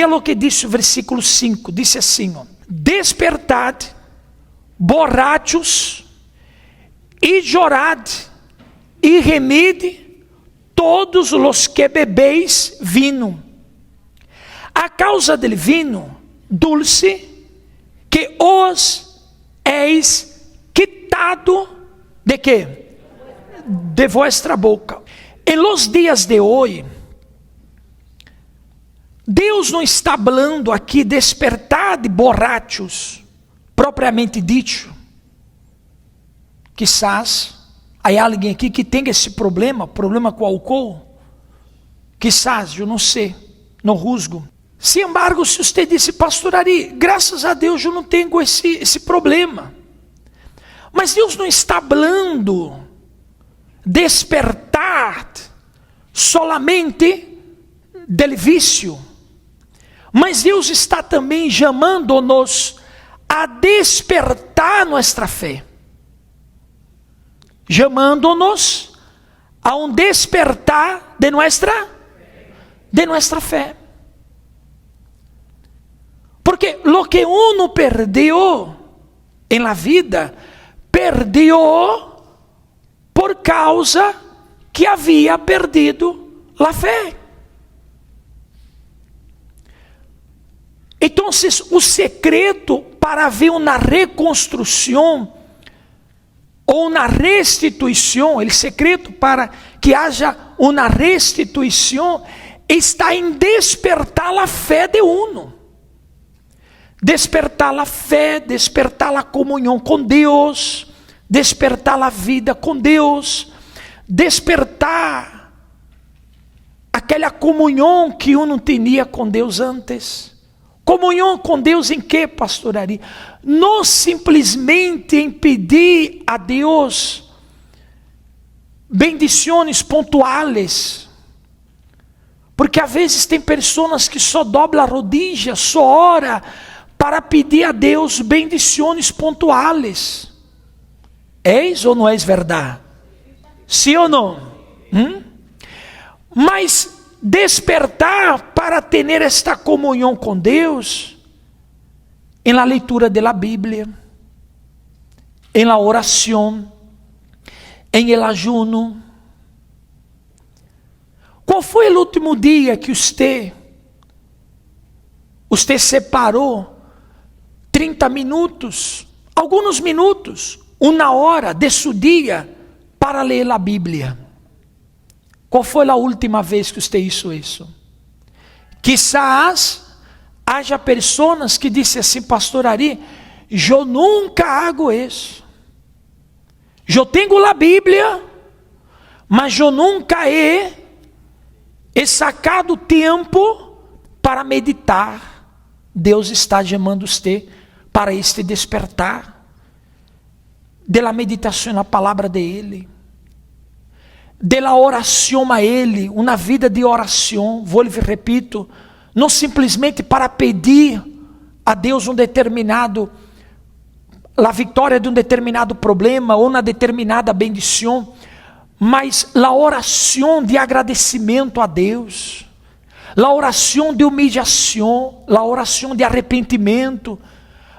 Olha o que disse o versículo 5, disse assim, ó: despertad, borrachos, e llorad, e remide todos os que bebeis vino, a causa del vino dulce, que os eis quitado, de quê? De vuestra boca. Em los dias de hoje, Deus não está falando aqui despertar de borrachos, propriamente dito. Quizás há alguém aqui que tenha esse problema com álcool. Quizás, eu não sei, não juzgo. Sin embargo, se você disse, pastor Ari, graças a Deus eu não tenho esse problema. Mas Deus não está falando despertar solamente del vício. Mas Deus está também chamando-nos a despertar nossa fé. Chamando-nos a um despertar de nossa fé. Porque lo que uno perdió en la vida, perdió por causa que havia perdido la fé. Então, o secreto para haver uma reconstrução ou uma restituição, o secreto para que haja uma restituição está em despertar a fé de uno. Despertar a fé, despertar a comunhão com Deus, despertar a vida com Deus, despertar aquela comunhão que uno tinha com Deus antes. Comunhão com Deus em que, pastor Ari? Não simplesmente em pedir a Deus bendições pontuais, porque às vezes tem pessoas que só dobram a rodilha, só ora para pedir a Deus bendições pontuais. És ou não és verdade? Sim ou não? Mas despertar para ter esta comunhão com Deus em la leitura de la Bíblia, em la oração, em el ayuno. Qual foi o último dia que você separou 30 minutos, alguns minutos, uma hora de seu dia para ler a Bíblia? Qual foi a última vez que você hizo isso? Quizás haja pessoas que dizem assim, pastor Ari, eu nunca hago isso. Eu tenho a Bíblia, mas eu nunca he sacado tempo para meditar. Deus está chamando você para este despertar de la meditação na palavra de Ele, de la oração a Ele, uma vida de oração. Vou lhe repito, não simplesmente para pedir a Deus a vitória de um determinado problema ou uma determinada bendição, mas a oração de agradecimento a Deus, a oração de humilhação, a oração de arrependimento,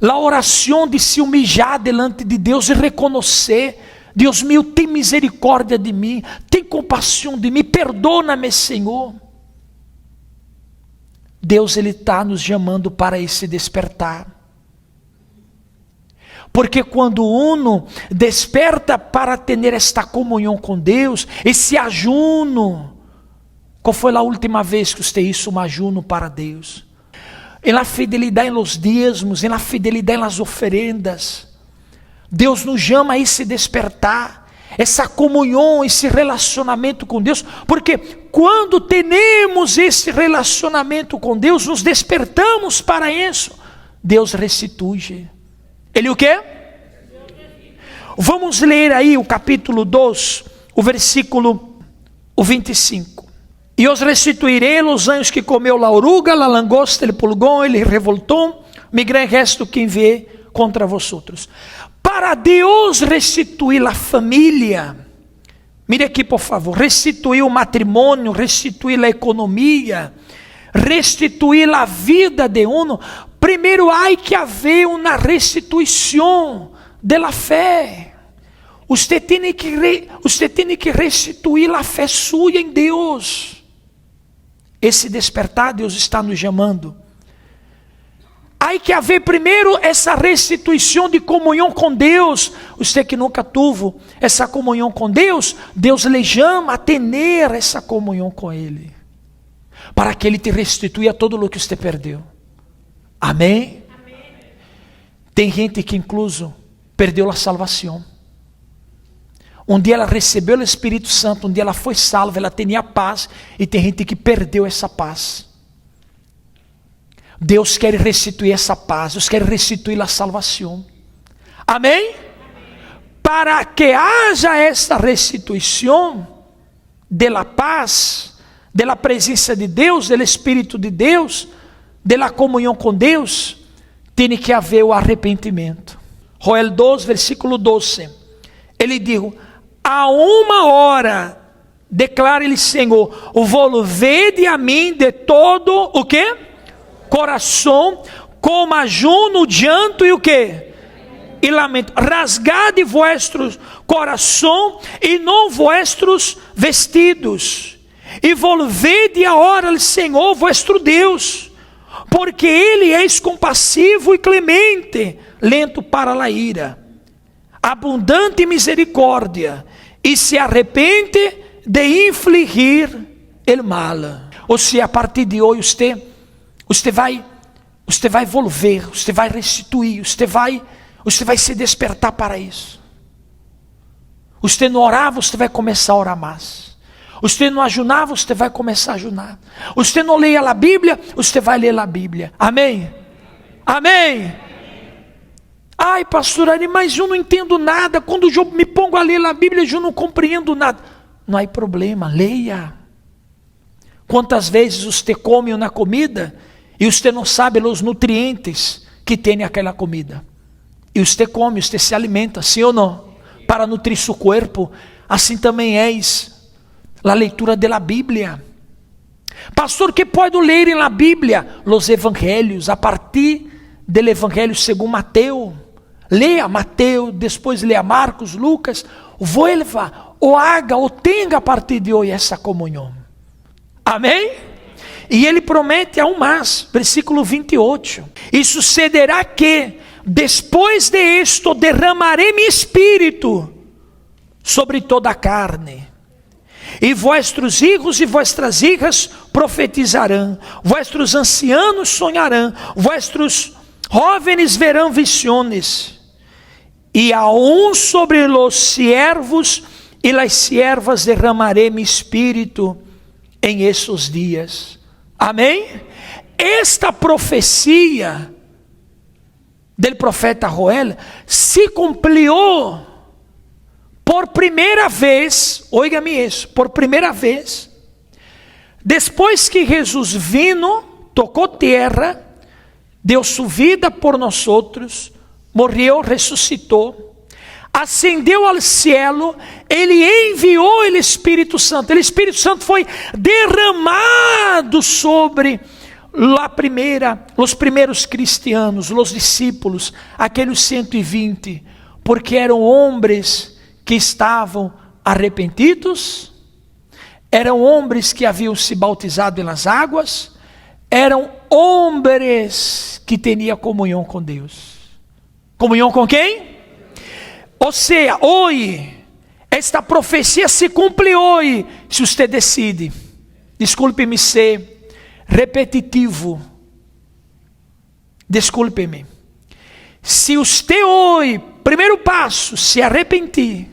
a oração de se humilhar delante de Deus e reconhecer: Deus meu, tem misericórdia de mim, tem compaixão de mim, perdona-me, Senhor. Deus, Ele está nos chamando para esse despertar. Porque quando uno desperta para ter esta comunhão com Deus, esse ajuno, qual foi a última vez que você hizo um ajuno para Deus? Em la fidelidade em los dízimos, em la fidelidade nas oferendas, Deus nos chama a esse despertar, essa comunhão, esse relacionamento com Deus, porque quando temos esse relacionamento com Deus, nos despertamos para isso, Deus restitui. Ele o quê? Vamos ler aí o capítulo 2, o versículo 25. E os restituirei os anos que comeu a oruga, a langosta, ele pulgão, ele revoltou, me gran resto que enviei contra vosotros. Para Deus restituir a família, mire aqui por favor, restituir o matrimônio, restituir a economia, restituir a vida de uno, primeiro há que haver uma restituição da fé. Você tem que restituir a fé sua em Deus. Esse despertar, Deus está nos chamando. Há que haver primeiro essa restituição de comunhão com Deus. Você que nunca teve essa comunhão com Deus, Deus lhe chama a ter essa comunhão com Ele, para que Ele te restituya todo o que você perdeu. Amém? Amém. Tem gente que incluso perdeu a salvação. Um dia ela recebeu o Espírito Santo, um dia ela foi salva, ela tinha paz, e tem gente que perdeu essa paz. Deus quer restituir essa paz, Deus quer restituir a salvação. Amém? Amém. Para que haja essa restituição da paz, da presença de Deus, do Espírito de Deus, da comunhão com Deus, tem que haver o arrependimento. Joel 2, versículo 12. Ele diz: a uma hora, declara-lhe Senhor, volvede a mim de todo o quê? Coração, com ajuno, llanto e o quê? E lamento. Rasgade vossos coração e não vossos vestidos, e volvede a hora ao Senhor vosso Deus, porque Ele é compassivo e clemente, lento para a ira, abundante em misericórdia, e se arrepende de infligir o mal. Ou seja, a partir de hoje você vai volver, você vai restituir, você vai se despertar para isso. Você não orava, você vai começar a orar mais. Você não ajunava, você vai começar a ajunar. Você não leia a Bíblia, você vai ler a Bíblia. Amém? Amém? Ai, pastor Ari, mas eu não entendo nada. Quando eu me pongo a ler a Bíblia, eu não compreendo nada. Não há problema, leia. Quantas vezes você come na comida e você não sabe os nutrientes que tem aquela comida? E você come, você se alimenta, sim ou não? Para nutrir seu corpo. Assim também é a leitura da Bíblia. Pastor, que pode ler na Bíblia? Os evangelhos, a partir do evangelho segundo Mateus. Leia Mateus, depois leia Marcos, Lucas. Vuelva, ou haga, ou tenha a partir de hoje essa comunhão. Amém? E ele promete aún mais, versículo 28. E sucederá que, depois de isto, derramarei meu espírito sobre toda a carne. E vossos filhos e vossas filhas profetizarão, vossos ancianos sonharão, vossos jovens verão visões, e aún sobre os siervos e as siervas derramarei meu espírito em esses dias. Amém? Esta profecia do profeta Joel se cumpriu por primeira vez, oiga-me isso, por primeira vez, depois que Jesus vino, tocou terra, deu sua vida por nós outros, morreu, ressuscitou, ascendeu ao céu, Ele enviou o Espírito Santo. O Espírito Santo foi derramado sobre os primeiros cristianos, os discípulos, aqueles 120, porque eram homens que estavam arrependidos, eram homens que haviam se bautizado nas águas, eram homens que tinham comunhão com Deus. Comunhão com quem? Ou seja, hoje, esta profecia se cumpre hoje, se você decide. Desculpe-me ser repetitivo. Desculpe-me. Se você hoje, primeiro passo, se arrepender,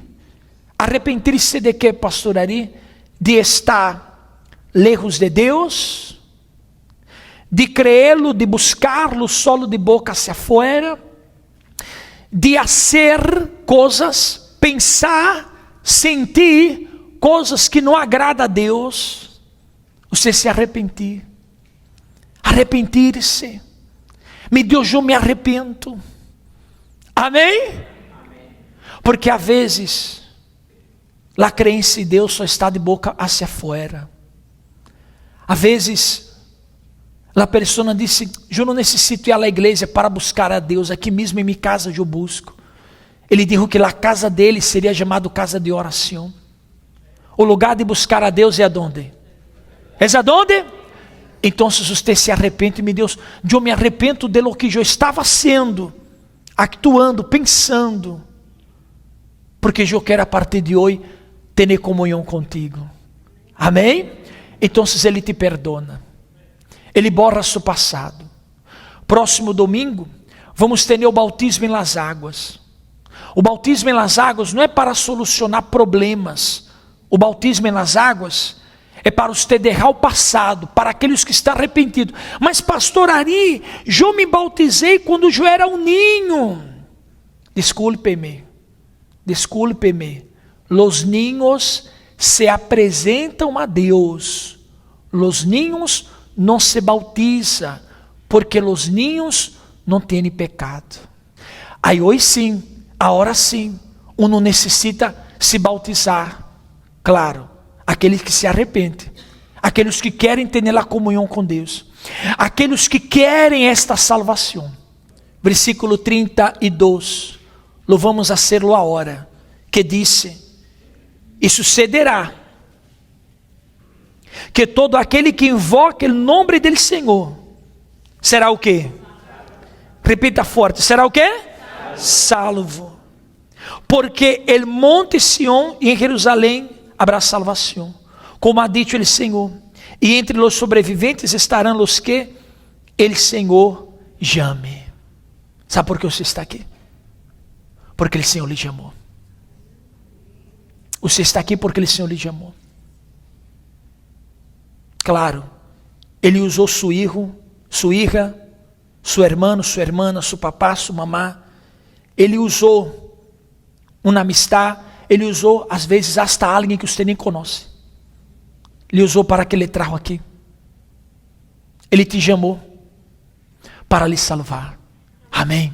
arrepender-se de que, pastor Ari? De estar lejos de Deus, de creê-lo, de buscá-lo solo de boca hacia fora, de fazer coisas, pensar, sentir coisas que não agradam a Deus. Você se arrepentir, arrepentir-se. Meu Deus, eu me arrependo. Amém? Porque às vezes a crença em Deus só está de boca hacia fora. Às vezes a pessoa disse: eu não necessito ir à igreja para buscar a Deus, aqui mesmo em minha casa eu busco. Ele disse que a casa dele seria chamada casa de oração. O lugar de buscar a Deus é aonde? É aonde? Então você se arrepende, meu Deus, eu me arrependo de lo que eu estava sendo, actuando, pensando, porque eu quero a partir de hoje ter comunhão contigo. Amém? Então ele te perdona. Ele borra seu passado. Próximo domingo, vamos ter o batismo em las águas. O batismo em las águas não é para solucionar problemas. O batismo em las águas é para você deixar o passado, para aqueles que estão arrependidos. Mas pastor Ari, eu me bautizei quando eu era um ninho. Desculpe-me. Los niños se apresentam a Deus. Los niños não se bautizam, porque los niños não têm pecado. Aí hoje sim, agora sim, uno necessita se bautizar. Claro, aqueles que se arrependem, aqueles que querem ter a comunhão com Deus, aqueles que querem esta salvação. Versículo 32, lo vamos a hacerlo agora, que disse: e sucederá que todo aquele que invoque o nome do Senhor será o quê? Repita forte: será o quê? Salvo. Porque el monte Sião e em Jerusalém habrá salvação, como ha dicho o Senhor, e entre os sobreviventes estarão os que o Senhor llame. Sabe por que você está aqui? Porque o Senhor lhe chamou. Você está aqui porque o Senhor lhe chamou. Claro, Ele usou seu filho, sua hija, seu irmão, sua irmã, seu papá, sua mamá. Ele usou uma amistade. Ele usou, às vezes, hasta alguém que você nem conhece. Ele usou para que ele traga aqui. Ele te chamou para lhe salvar. Amém.